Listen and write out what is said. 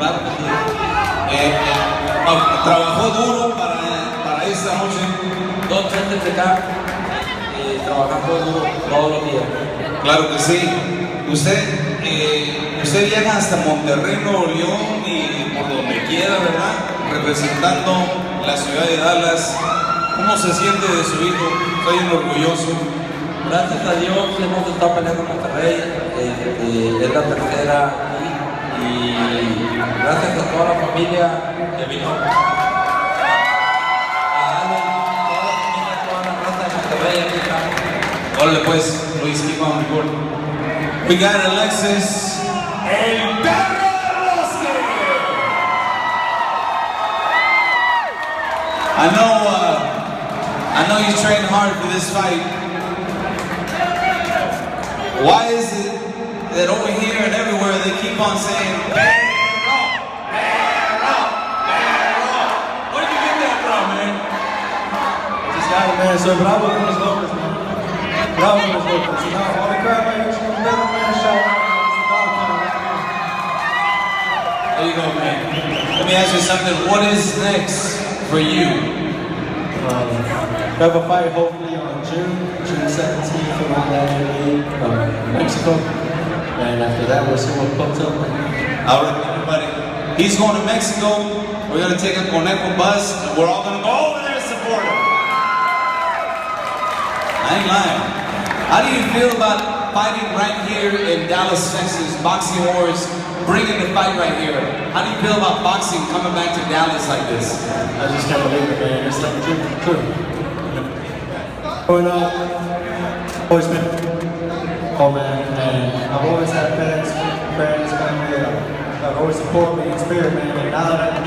Claro que sí. Trabajó duro para esta noche. 2 meses de acá, trabajando duro todos los días. Claro que sí. Usted viaja hasta Monterrey, Nuevo León y por donde quiera, ¿verdad? Representando la ciudad de Dallas. ¿Cómo se siente de su hijo? Estoy bien orgulloso. Gracias a Dios hemos estado peleando en Monterrey, es la tercera y gracias a toda la familia que vino a darle, toda la raza de Monterrey, aquí estamos. Órale pues, Luis, keep on recording. We got Alexis, el Dad Del Bosque. I know you trained hard for this fight. Why is it that over here and everywhere they keep on saying, Perro, Perro, Perro? Where did you get that from, man? Just got it, man. So bravo con los locos, man. Bravo con los locos. You know, all the crowd right here, man, shout out. There you go, man. Let me ask you something. What is next for you? We have a fight hopefully on June 17th around that area, Mexico. And after that, we'll see what comes up. All right, everybody. He's going to Mexico. We're going to take a Conejo bus, and we're all going to go over there and support him. I ain't lying. How do you feel about fighting right here in Dallas, Texas, Boxing Wars, bringing the fight right here? How do you feel about boxing coming back to Dallas like this? I just can't believe it, man. It's like a dream come true. Growing up, always been home, man, and I've always had fans, family, that always support me in spirit, man, and now that